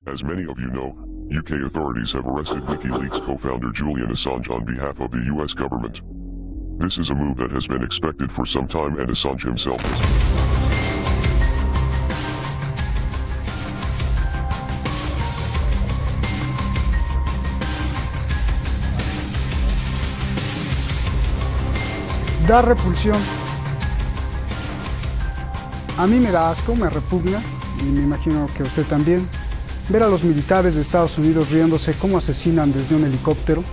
As many of you know, UK authorities have arrested WikiLeaks co-founder Julian Assange on behalf of the US government. This is a move that has been expected for some time, and Assange himself Da repulsión. A mí me da asco, me repugna, y me imagino que a usted también, ver a los militares de Estados Unidos riéndose cómo asesinan desde un helicóptero,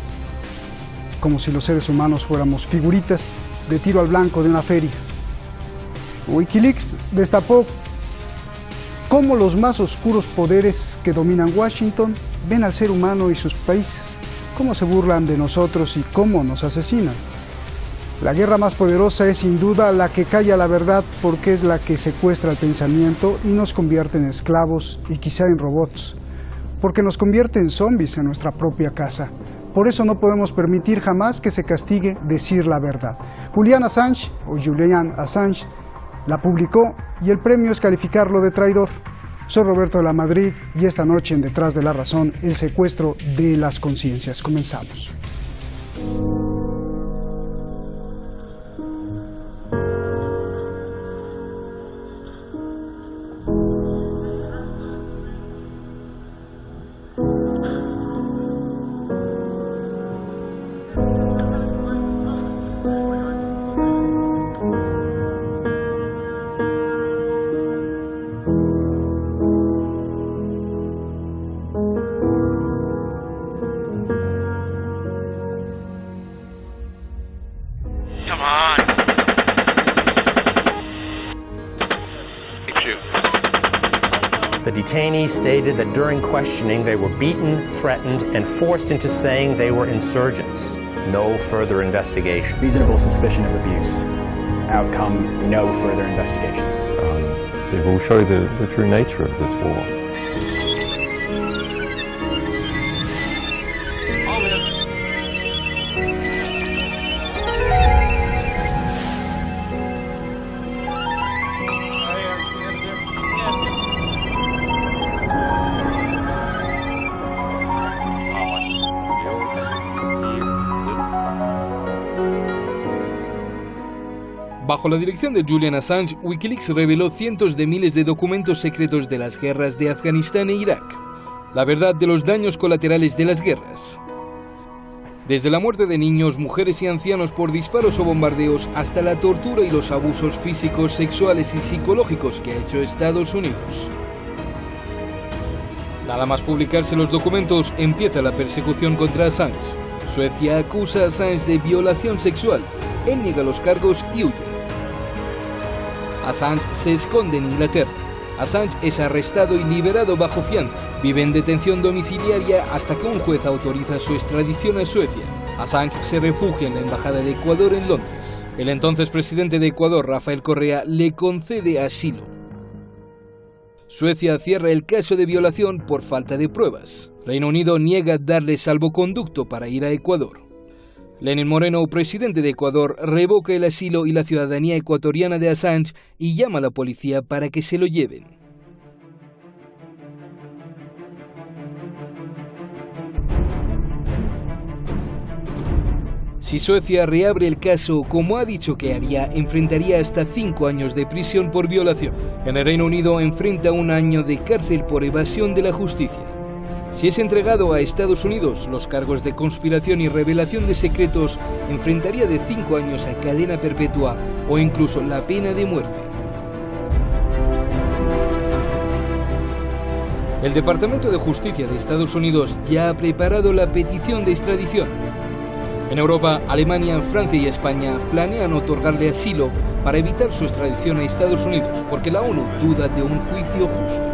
como si los seres humanos fuéramos figuritas de tiro al blanco de una feria. WikiLeaks destapó cómo los más oscuros poderes que dominan Washington ven al ser humano y sus países, cómo se burlan de nosotros y cómo nos asesinan. La guerra más poderosa es sin duda la que calla la verdad, porque es la que secuestra el pensamiento y nos convierte en esclavos y quizá en robots, porque nos convierte en zombies en nuestra propia casa. Por eso no podemos permitir jamás que se castigue decir la verdad. Julian Assange, o Julian Assange, la publicó y el premio es calificarlo de traidor. Soy Roberto de la Madrid y esta noche en Detrás de la Razón, el secuestro de las conciencias. Comenzamos. The detainees stated that during questioning they were beaten, threatened, and forced into saying they were insurgents. No further investigation. Reasonable suspicion of abuse. Outcome, no further investigation. It will show the true nature of this war. Bajo la dirección de Julian Assange, WikiLeaks reveló cientos de miles de documentos secretos de las guerras de Afganistán e Irak. La verdad de los daños colaterales de las guerras. Desde la muerte de niños, mujeres y ancianos por disparos o bombardeos, hasta la tortura y los abusos físicos, sexuales y psicológicos que ha hecho Estados Unidos. Nada más publicarse los documentos, empieza la persecución contra Assange. Suecia acusa a Assange de violación sexual. Él niega los cargos y huye. Assange se esconde en Inglaterra. Assange es arrestado y liberado bajo fianza. Vive en detención domiciliaria hasta que un juez autoriza su extradición a Suecia. Assange se refugia en la Embajada de Ecuador en Londres. El entonces presidente de Ecuador, Rafael Correa, le concede asilo. Suecia cierra el caso de violación por falta de pruebas. Reino Unido niega darle salvoconducto para ir a Ecuador. Lenín Moreno, presidente de Ecuador, revoca el asilo y la ciudadanía ecuatoriana de Assange y llama a la policía para que se lo lleven. Si Suecia reabre el caso, como ha dicho que haría, enfrentaría hasta 5 años de prisión por violación. En el Reino Unido enfrenta 1 año de cárcel por evasión de la justicia. Si es entregado a Estados Unidos, los cargos de conspiración y revelación de secretos enfrentaría de 5 años a cadena perpetua o incluso la pena de muerte. El Departamento de Justicia de Estados Unidos ya ha preparado la petición de extradición. En Europa, Alemania, Francia y España planean otorgarle asilo para evitar su extradición a Estados Unidos, porque la ONU duda de un juicio justo.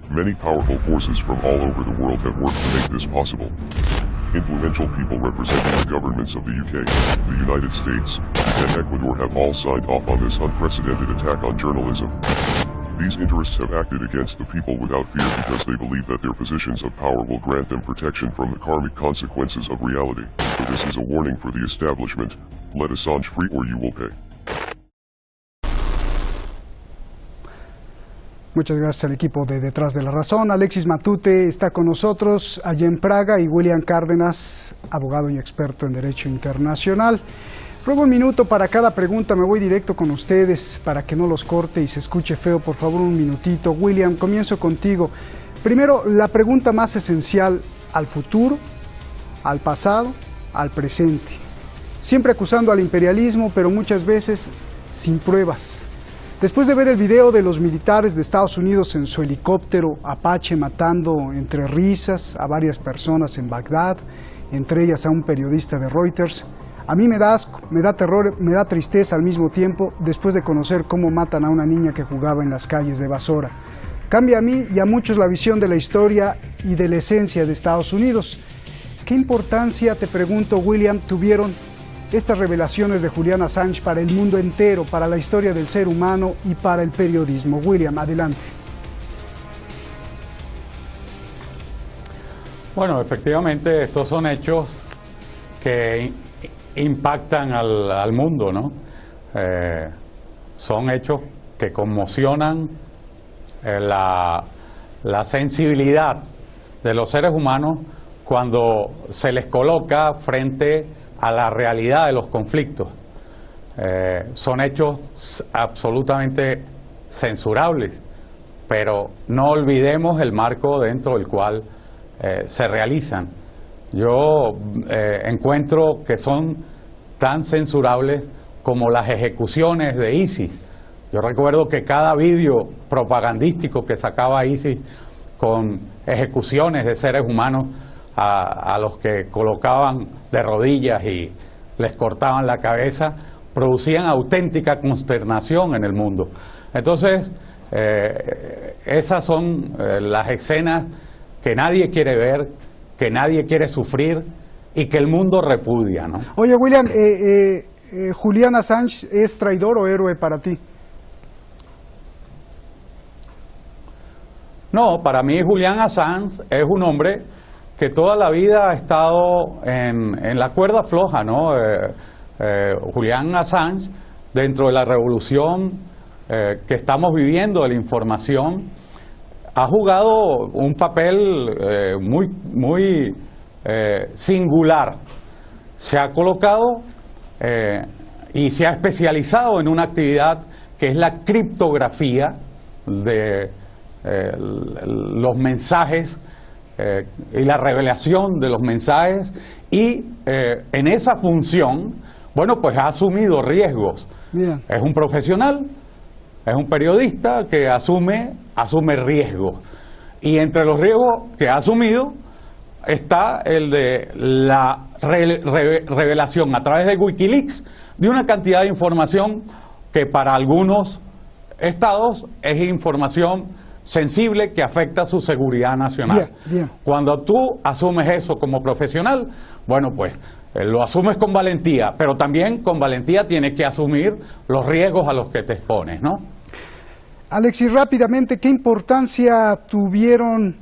Many powerful forces from all over the world have worked to make this possible. Influential people representing the governments of the UK, the United States, and Ecuador have all signed off on this unprecedented attack on journalism. These interests have acted against the people without fear because they believe that their positions of power will grant them protection from the karmic consequences of reality. So this is a warning for the establishment. Let Assange free or you will pay. Muchas gracias al equipo de Detrás de la Razón. Alexis Matute está con nosotros allá en Praga y William Cárdenas, abogado y experto en Derecho Internacional. Ruego un minuto para cada pregunta, me voy directo con ustedes para que no los corte y se escuche feo, por favor un minutito. William, comienzo contigo. Primero, la pregunta más esencial: al futuro, al pasado, al presente. Siempre acusando al imperialismo, pero muchas veces sin pruebas. Después de ver el video de los militares de Estados Unidos en su helicóptero Apache matando entre risas a varias personas en Bagdad, entre ellas a un periodista de Reuters, a mí me da asco, me da terror, me da tristeza al mismo tiempo después de conocer cómo matan a una niña que jugaba en las calles de Basora. Cambia a mí y a muchos la visión de la historia y de la esencia de Estados Unidos. ¿Qué importancia, te pregunto, William, tuvieron estas revelaciones de Julian Assange para el mundo entero, para la historia del ser humano y para el periodismo? William, adelante. Bueno, efectivamente estos son hechos que impactan al mundo, ¿no? Son hechos que conmocionan la sensibilidad de los seres humanos cuando se les coloca frente a la realidad de los conflictos. Son hechos absolutamente censurables, pero no olvidemos el marco dentro del cual se realizan. Yo encuentro que son tan censurables como las ejecuciones de ISIS. Yo recuerdo que cada vídeo propagandístico que sacaba ISIS con ejecuciones de seres humanos a los que colocaban de rodillas y les cortaban la cabeza, producían auténtica consternación en el mundo. Entonces, esas son las escenas que nadie quiere ver, que nadie quiere sufrir y que el mundo repudia, ¿no? Oye, William, ¿Julian Assange es traidor o héroe para ti? No, para mí Julian Assange es un hombre que toda la vida ha estado en la cuerda floja, ¿no? Julian Assange, dentro de la revolución que estamos viviendo de la información, ha jugado un papel muy singular. Se ha colocado y se ha especializado en una actividad que es la criptografía de los mensajes y la revelación de los mensajes, y en esa función, bueno, pues ha asumido riesgos. Bien. Es un profesional, es un periodista que asume riesgos, y entre los riesgos que ha asumido está el de la revelación a través de Wikileaks de una cantidad de información que para algunos estados es información sensible que afecta a su seguridad nacional. Bien, bien. Cuando tú asumes eso como profesional, bueno, pues lo asumes con valentía, pero también con valentía tienes que asumir los riesgos a los que te expones, ¿no? Alexis, rápidamente, ¿qué importancia tuvieron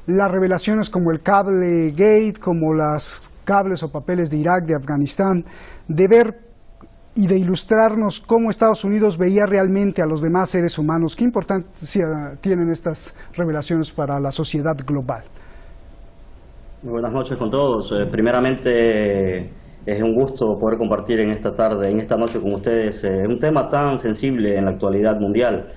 las revelaciones como el Cable Gate, como los cables o papeles de Irak, de Afganistán, de ver y de ilustrarnos cómo Estados Unidos veía realmente a los demás seres humanos? ¿Qué importancia tienen estas revelaciones para la sociedad global? Muy buenas noches con todos. Primeramente, es un gusto poder compartir en esta tarde, en esta noche con ustedes, un tema tan sensible en la actualidad mundial.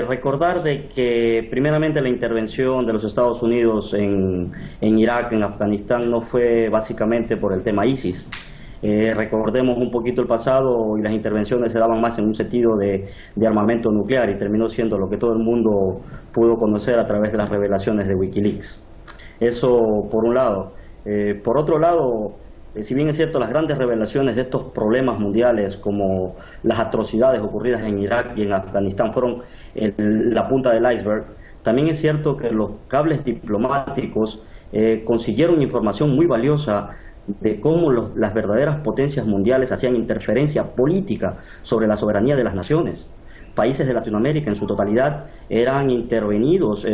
Recordar de que primeramente la intervención de los Estados Unidos en Irak, en Afganistán, no fue básicamente por el tema ISIS. Recordemos un poquito el pasado y las intervenciones se daban más en un sentido de armamento nuclear, y terminó siendo lo que todo el mundo pudo conocer a través de las revelaciones de Wikileaks. Eso por un lado. Por otro lado, si bien es cierto, las grandes revelaciones de estos problemas mundiales, como las atrocidades ocurridas en Irak y en Afganistán, fueron la punta del iceberg, también es cierto que los cables diplomáticos consiguieron información muy valiosa de cómo las verdaderas potencias mundiales hacían interferencia política sobre la soberanía de las naciones. países de Latinoamérica en su totalidad eran intervenidos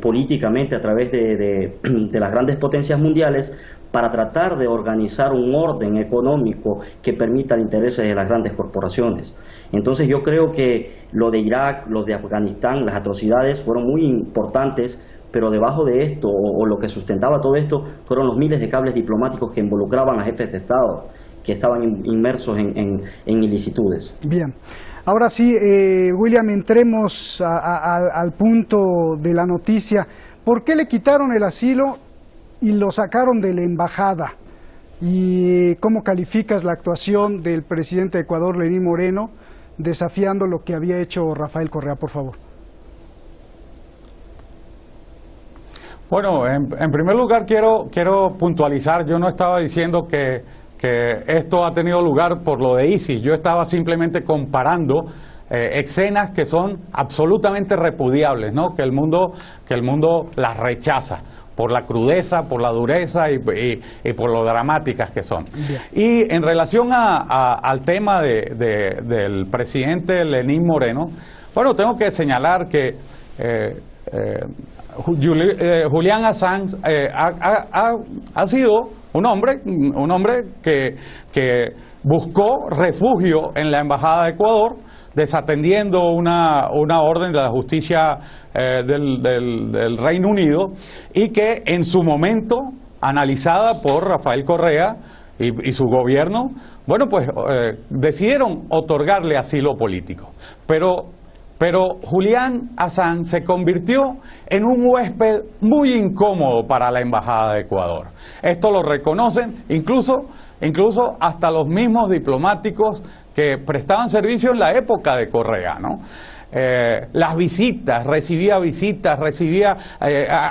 políticamente a través de las grandes potencias mundiales para tratar de organizar un orden económico que permita los intereses de las grandes corporaciones. Entonces yo creo que lo de Irak, lo de Afganistán, las atrocidades fueron muy importantes, pero debajo de esto, o lo que sustentaba todo esto, fueron los miles de cables diplomáticos que involucraban a jefes de Estado, que estaban inmersos en ilicitudes. Bien. Ahora sí, William, entremos al punto de la noticia. ¿Por qué le quitaron el asilo y lo sacaron de la embajada? ¿Y cómo calificas la actuación del presidente de Ecuador, Lenín Moreno, desafiando lo que había hecho Rafael Correa, por favor? Bueno, en primer lugar quiero puntualizar, yo no estaba diciendo que esto ha tenido lugar por lo de ISIS, yo estaba simplemente comparando escenas que son absolutamente repudiables, ¿no? Que el mundo las rechaza por la crudeza, por la dureza y por lo dramáticas que son. Bien. Y en relación al tema del presidente Lenín Moreno, bueno, tengo que señalar que Julian Assange ha sido un hombre que buscó refugio en la Embajada de Ecuador, desatendiendo una orden de la justicia del Reino Unido, y que en su momento, analizada por Rafael Correa y su gobierno, bueno, pues decidieron otorgarle asilo político. Pero Julian Assange se convirtió en un huésped muy incómodo para la Embajada de Ecuador. Esto lo reconocen incluso hasta los mismos diplomáticos que prestaban servicio en la época de Correa, ¿no? Las visitas, recibía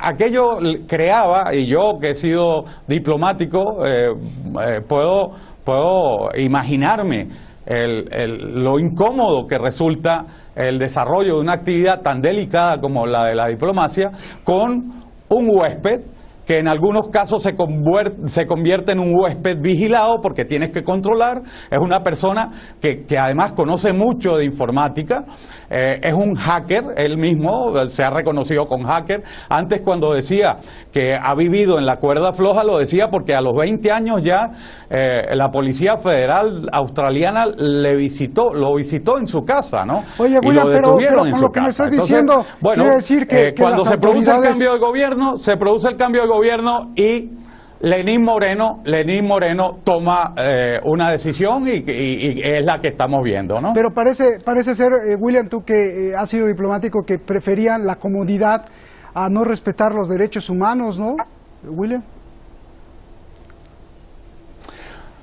aquello creaba, y yo que he sido diplomático puedo imaginarme lo incómodo que resulta el desarrollo de una actividad tan delicada como la de la diplomacia con un huésped que en algunos casos se convierte en un huésped vigilado porque tienes que controlar. Es una persona que además conoce mucho de informática, es un hacker, él mismo se ha reconocido con hacker. Antes, cuando decía que ha vivido en la cuerda floja, lo decía porque a los 20 años ya la Policía Federal Australiana lo visitó en su casa, ¿no? Oye, William, y lo detuvieron en su que me casa. estás diciendo, entonces, bueno, quiere decir que cuando se produce el cambio de gobierno, y Lenín Moreno toma una decisión y es la que estamos viendo, ¿no? Pero parece ser, William, tú que has sido diplomático, que preferían la comodidad a no respetar los derechos humanos, ¿no, William?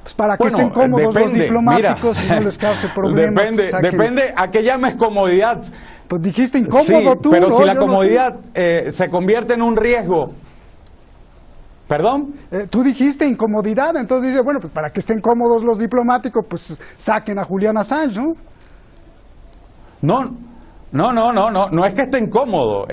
Pues para que estén cómodos los diplomáticos y no les cause problemas. Depende a qué llames comodidad. Pues dijiste incómodo sí, tú. pero ¿no? si la Yo comodidad se convierte en un riesgo. ¿Perdón? Tú dijiste incomodidad, entonces dice, bueno, pues para que estén cómodos los diplomáticos, pues saquen a Julian Assange, ¿no? No es que esté incómodo,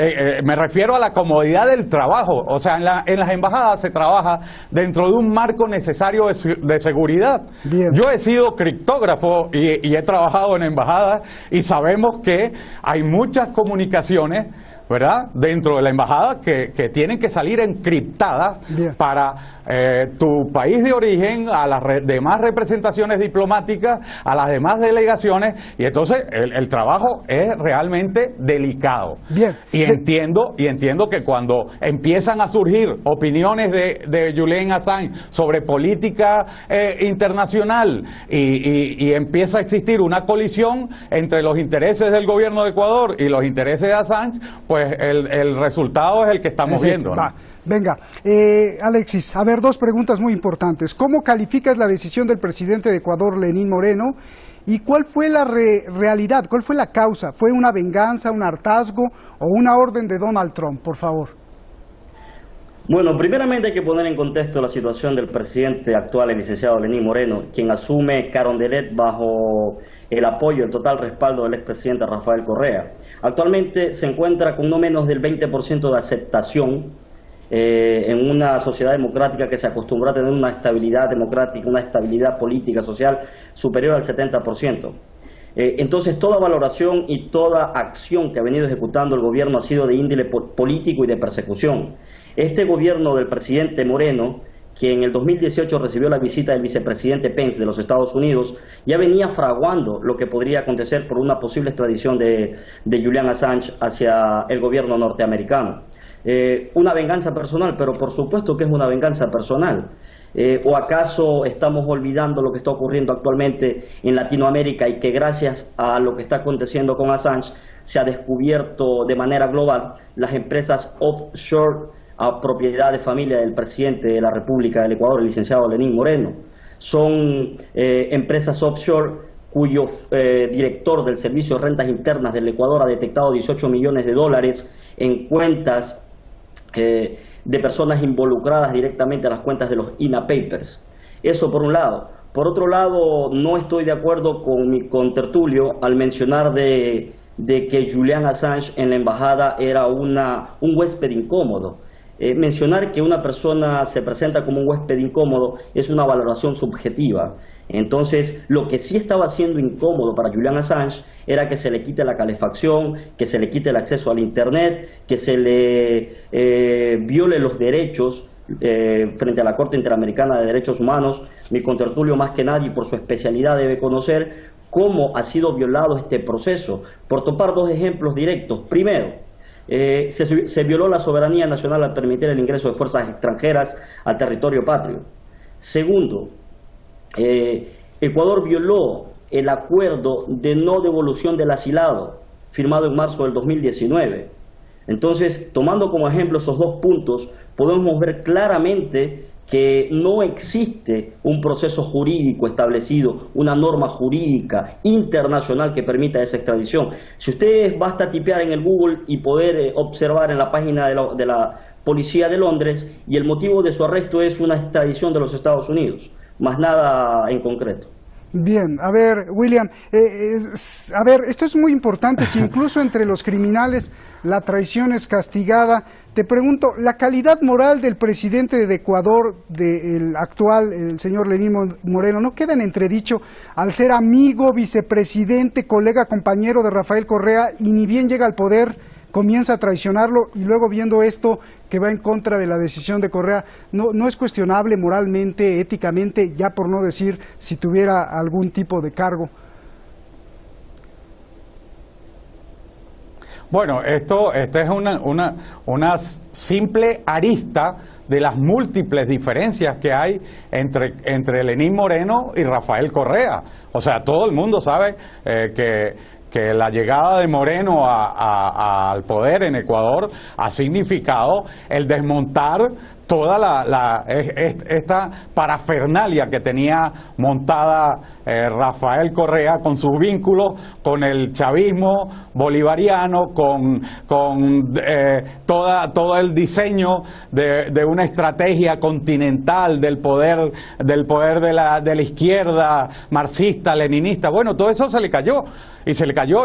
me refiero a la comodidad del trabajo. O sea, en las embajadas se trabaja dentro de un marco necesario de seguridad. Bien. Yo he sido criptógrafo y he trabajado en embajadas y sabemos que hay muchas comunicaciones, ¿verdad?, dentro de la embajada que tienen que salir encriptadas. Bien. Para tu país de origen, a las demás representaciones diplomáticas, a las demás delegaciones, y entonces el trabajo es realmente delicado. Bien. Y entiendo que cuando empiezan a surgir opiniones de Julian Assange sobre política internacional y empieza a existir una colisión entre los intereses del gobierno de Ecuador y los intereses de Assange, pues el resultado es el que estamos viendo, ¿no? Venga, Alexis, a ver, dos preguntas muy importantes. ¿Cómo calificas la decisión del presidente de Ecuador, Lenín Moreno? ¿Y cuál fue la realidad? ¿Cuál fue la causa? ¿Fue una venganza, un hartazgo o una orden de Donald Trump, por favor? Bueno, primeramente hay que poner en contexto la situación del presidente actual, el licenciado Lenín Moreno, quien asume Carondelet bajo el apoyo, el total respaldo del expresidente Rafael Correa. Actualmente se encuentra con no menos del 20% de aceptación en una sociedad democrática que se acostumbró a tener una estabilidad democrática, una estabilidad política, social superior al 70%. Entonces toda valoración y toda acción que ha venido ejecutando el gobierno ha sido de índole político y de persecución. Este gobierno del presidente Moreno, que en el 2018 recibió la visita del vicepresidente Pence de los Estados Unidos, ya venía fraguando lo que podría acontecer por una posible extradición de Julian Assange hacia el gobierno norteamericano. Una venganza personal, pero por supuesto que es una venganza personal. ¿O acaso estamos olvidando lo que está ocurriendo actualmente en Latinoamérica y que gracias a lo que está aconteciendo con Assange se ha descubierto de manera global las empresas offshore a propiedad de familia del presidente de la República del Ecuador, el licenciado Lenín Moreno? Son empresas offshore cuyo director del Servicio de Rentas Internas del Ecuador ha detectado 18 millones de dólares en cuentas de personas involucradas directamente a las cuentas de los INA Papers. Eso por un lado. Por otro lado, no estoy de acuerdo con mi contertulio al mencionar de que Julian Assange en la embajada era un huésped incómodo. Mencionar que una persona se presenta como un huésped incómodo es una valoración subjetiva. Entonces, lo que sí estaba siendo incómodo para Julian Assange era que se le quite la calefacción, que se le quite el acceso al Internet, que se le viole los derechos frente a la Corte Interamericana de Derechos Humanos. Mi contertulio, más que nadie, por su especialidad, debe conocer cómo ha sido violado este proceso. Por tomar dos ejemplos directos. Primero, se violó la soberanía nacional al permitir el ingreso de fuerzas extranjeras al territorio patrio. Segundo, Ecuador violó el acuerdo de no devolución del asilado firmado en marzo del 2019. Entonces, tomando como ejemplo esos dos puntos, podemos ver claramente que no existe un proceso jurídico establecido, una norma jurídica internacional que permita esa extradición. Si ustedes basta tipear en el Google y poder observar en la página de la Policía de Londres, y el motivo de su arresto es una extradición de los Estados Unidos, más nada en concreto. Bien, a ver, William, esto es muy importante. Si incluso entre los criminales la traición es castigada, te pregunto, ¿la calidad moral del presidente de Ecuador, del actual, el señor Lenín Moreno, no queda en entredicho al ser amigo, vicepresidente, colega, compañero de Rafael Correa, y ni bien llega al poder comienza a traicionarlo, y luego viendo esto que va en contra de la decisión de Correa, no es cuestionable moralmente, éticamente, ya por no decir si tuviera algún tipo de cargo? Bueno, esta es una simple arista de las múltiples diferencias que hay entre Lenín Moreno y Rafael Correa. O sea, todo el mundo sabe que la llegada de Moreno al poder en Ecuador ha significado el desmontar toda esta parafernalia que tenía montada Rafael Correa con sus vínculos con el chavismo bolivariano, con todo el diseño de una estrategia continental del poder de la izquierda marxista, leninista. Bueno, todo eso se le cayó,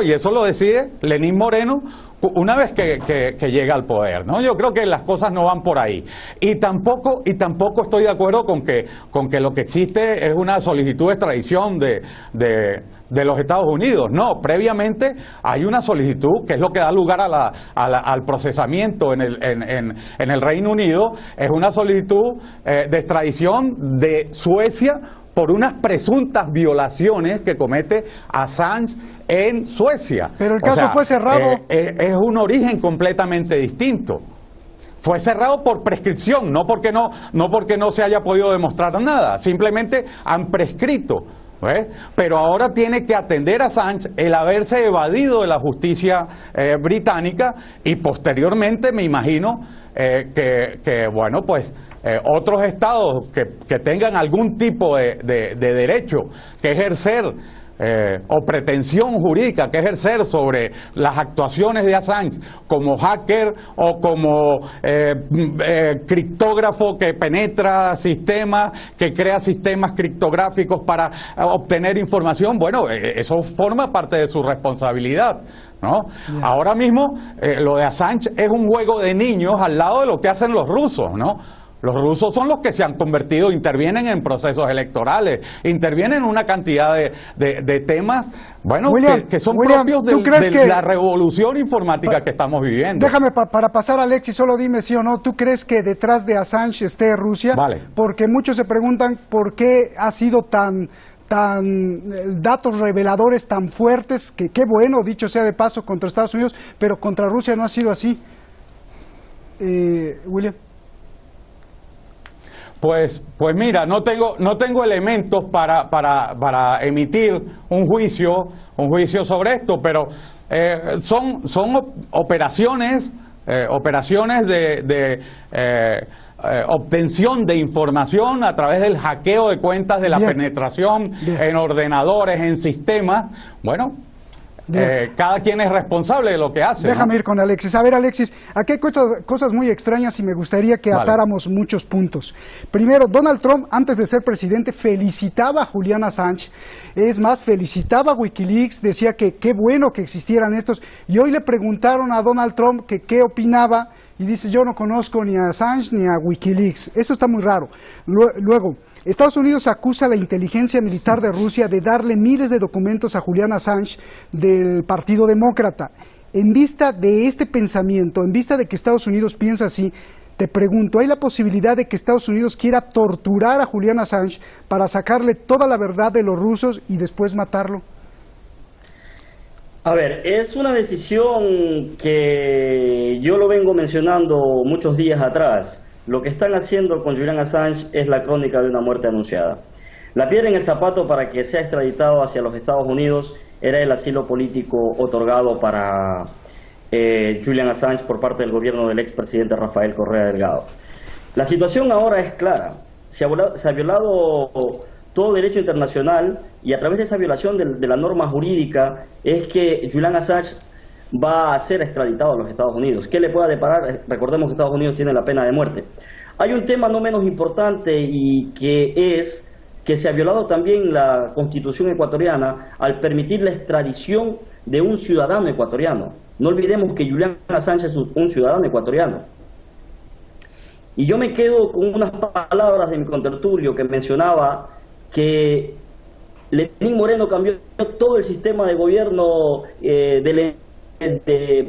y eso lo decide Lenín Moreno una vez que llega al poder, ¿no? Yo creo que las cosas no van por ahí. Y tampoco estoy de acuerdo con que lo que existe es una solicitud de extradición de los Estados Unidos. No, previamente hay una solicitud que es lo que da lugar al procesamiento en el Reino Unido. Es una solicitud de extradición de Suecia por unas presuntas violaciones que comete Assange en Suecia. Pero el caso fue cerrado. Es un origen completamente distinto. Fue cerrado por prescripción, no porque no se haya podido demostrar nada. Simplemente han prescrito. ¿Ves? Pero ahora tiene que atender a Assange el haberse evadido de la justicia británica, y posteriormente me imagino que bueno, pues otros estados que tengan algún tipo de derecho que ejercer o pretensión jurídica que ejercer sobre las actuaciones de Assange como hacker o como criptógrafo que penetra sistemas, que crea sistemas criptográficos para obtener información. Bueno, eso forma parte de su responsabilidad, ¿no? Yeah. Ahora mismo lo de Assange es un juego de niños al lado de lo que hacen los rusos, ¿no? Los rusos son los que se han convertido, intervienen en procesos electorales, intervienen en una cantidad de temas, bueno, William, que son William, propios ¿tú crees que la revolución informática que estamos viviendo. Déjame para pasar a Alexis, solo dime sí o no, ¿tú crees que detrás de Assange esté Rusia? Vale. Porque muchos se preguntan por qué ha sido tan datos reveladores tan fuertes, que qué bueno, dicho sea de paso, contra Estados Unidos, pero contra Rusia no ha sido así. William. Pues mira, no tengo elementos para emitir un juicio sobre esto, pero son operaciones de obtención de información a través del hackeo de cuentas, de la penetración en ordenadores, en sistemas. Bueno, cada quien es responsable de lo que hace. Déjame ir con Alexis. A ver, Alexis, aquí hay cosas muy extrañas y me gustaría que atáramos muchos puntos. Primero, Donald Trump, antes de ser presidente, felicitaba a Julian Assange. Es más, felicitaba a Wikileaks, decía que qué bueno que existieran estos. Y hoy le preguntaron a Donald Trump que qué opinaba y dice, yo no conozco ni a Assange ni a Wikileaks. Eso está muy raro. Luego, Estados Unidos acusa a la inteligencia militar de Rusia de darle miles de documentos a Julian Assange del Partido Demócrata. En vista de este pensamiento, en vista de que Estados Unidos piensa así, te pregunto, ¿hay la posibilidad de que Estados Unidos quiera torturar a Julian Assange para sacarle toda la verdad de los rusos y después matarlo? A ver, es una decisión que yo lo vengo mencionando muchos días atrás. Lo que están haciendo con Julian Assange es la crónica de una muerte anunciada. La piedra en el zapato para que sea extraditado hacia los Estados Unidos era el asilo político otorgado para Julian Assange por parte del gobierno del expresidente Rafael Correa Delgado. La situación ahora es clara. Se ha violado todo derecho internacional y a través de esa violación de la norma jurídica es que Julian Assange va a ser extraditado a los Estados Unidos. ¿Qué le pueda deparar? Recordemos que Estados Unidos tiene la pena de muerte. Hay un tema no menos importante y que es que se ha violado también la Constitución ecuatoriana al permitir la extradición de un ciudadano ecuatoriano. No olvidemos que Julian Assange es un ciudadano ecuatoriano. Y yo me quedo con unas palabras de mi contertulio que mencionaba que Lenín Moreno cambió todo el sistema de gobierno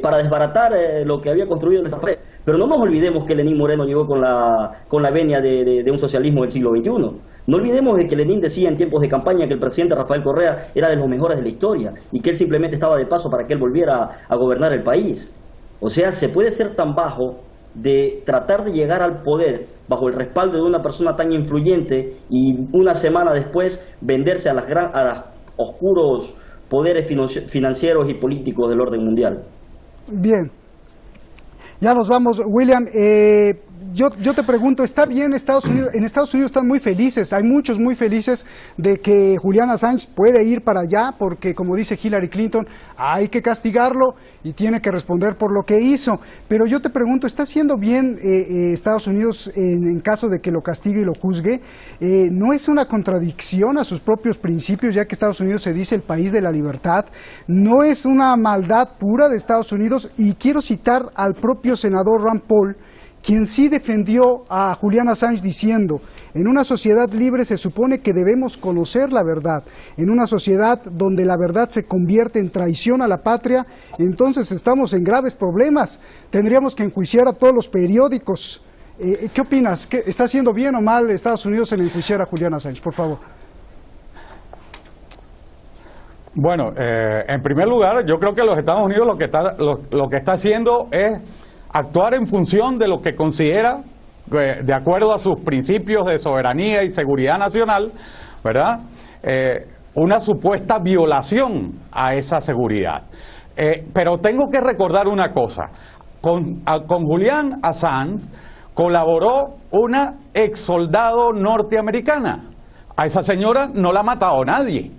para desbaratar lo que había construido en esa pared. Pero no nos olvidemos que Lenín Moreno llegó con la venia de un socialismo del siglo XXI. No olvidemos de que Lenín decía en tiempos de campaña que el presidente Rafael Correa era de los mejores de la historia y que él simplemente estaba de paso para que él volviera a gobernar el país. O sea, se puede ser tan bajo de tratar de llegar al poder bajo el respaldo de una persona tan influyente y una semana después venderse a los oscuros poderes financieros y políticos del orden mundial. Bien, ya nos vamos, William. Yo te pregunto, ¿está bien Estados Unidos? En Estados Unidos están muy felices, hay muchos muy felices de que Julian Assange puede ir para allá porque, como dice Hillary Clinton, hay que castigarlo y tiene que responder por lo que hizo. Pero yo te pregunto, ¿está haciendo bien Estados Unidos en caso de que lo castigue y lo juzgue? ¿No es una contradicción a sus propios principios, ya que Estados Unidos se dice el país de la libertad? ¿No es una maldad pura de Estados Unidos? Y quiero citar al propio senador Rand Paul, quien sí defendió a Julian Assange diciendo, en una sociedad libre se supone que debemos conocer la verdad, en una sociedad donde la verdad se convierte en traición a la patria, entonces estamos en graves problemas, tendríamos que enjuiciar a todos los periódicos. ¿Qué opinas? ¿Está haciendo bien o mal Estados Unidos en enjuiciar a Julian Assange? Por favor. Bueno, en primer lugar, yo creo que los Estados Unidos lo que está haciendo es actuar en función de lo que considera, de acuerdo a sus principios de soberanía y seguridad nacional, ¿verdad? Una supuesta violación a esa seguridad. Pero tengo que recordar una cosa. Con Julian Assange colaboró una ex soldado norteamericana. A esa señora no la ha matado nadie.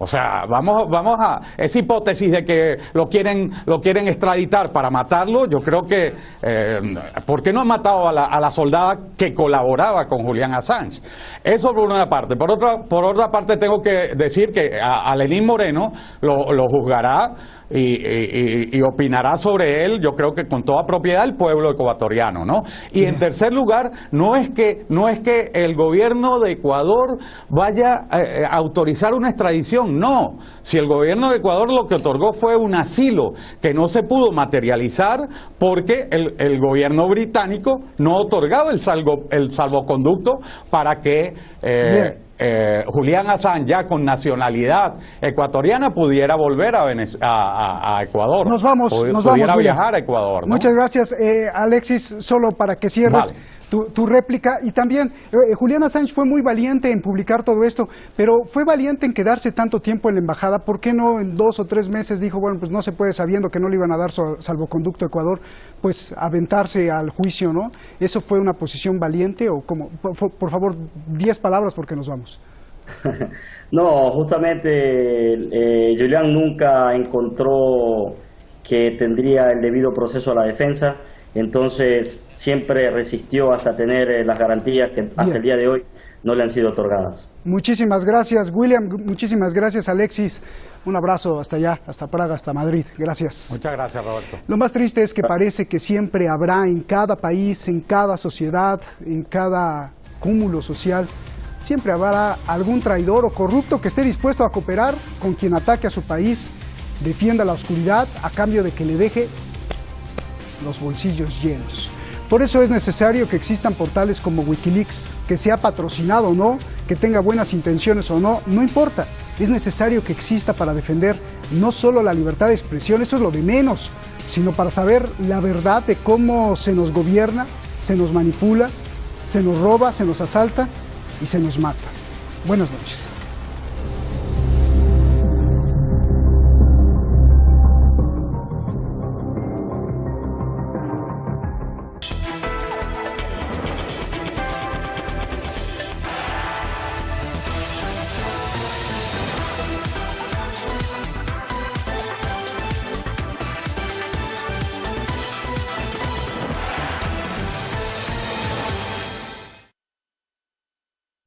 O sea, vamos a esa hipótesis de que lo quieren extraditar para matarlo. Yo creo que ¿por qué no han matado a la soldada que colaboraba con Julian Assange? Eso por una parte. Por otra parte tengo que decir que a Lenín Moreno lo juzgará y opinará sobre él, yo creo que con toda propiedad, el pueblo ecuatoriano, ¿no? Y en tercer lugar, no es que el gobierno de Ecuador vaya a autorizar una extradición, no. Si el gobierno de Ecuador lo que otorgó fue un asilo que no se pudo materializar porque el gobierno británico no otorgaba el salvoconducto para que Julian Assange, ya con nacionalidad ecuatoriana, pudiera volver a Ecuador. Nos vamos, pudiera viajar a Ecuador, ¿no? Muchas gracias, Alexis. Solo para que cierres tu réplica. Y también, Julian Assange fue muy valiente en publicar todo esto, pero fue valiente en quedarse tanto tiempo en la embajada. ¿Por qué no en 2 o 3 meses dijo, bueno, pues no se puede, sabiendo que no le iban a dar salvoconducto a Ecuador, pues aventarse al juicio, ¿no? ¿Eso fue una posición valiente o cómo? Por favor, 10 palabras porque nos vamos. No, justamente Julian nunca encontró que tendría el debido proceso a la defensa, entonces siempre resistió hasta tener las garantías que hasta el día de hoy no le han sido otorgadas. Muchísimas gracias, William. Muchísimas gracias, Alexis. Un abrazo hasta allá, hasta Praga, hasta Madrid. Gracias. Muchas gracias, Roberto. Lo más triste es que parece que siempre habrá en cada país, en cada sociedad, en cada cúmulo social, siempre habrá algún traidor o corrupto que esté dispuesto a cooperar con quien ataque a su país, defienda la oscuridad a cambio de que le deje los bolsillos llenos. Por eso es necesario que existan portales como Wikileaks, que sea patrocinado o no, que tenga buenas intenciones o no, no importa. Es necesario que exista para defender no solo la libertad de expresión, eso es lo de menos, sino para saber la verdad de cómo se nos gobierna, se nos manipula, se nos roba, se nos asalta y se nos mata. Buenas noches.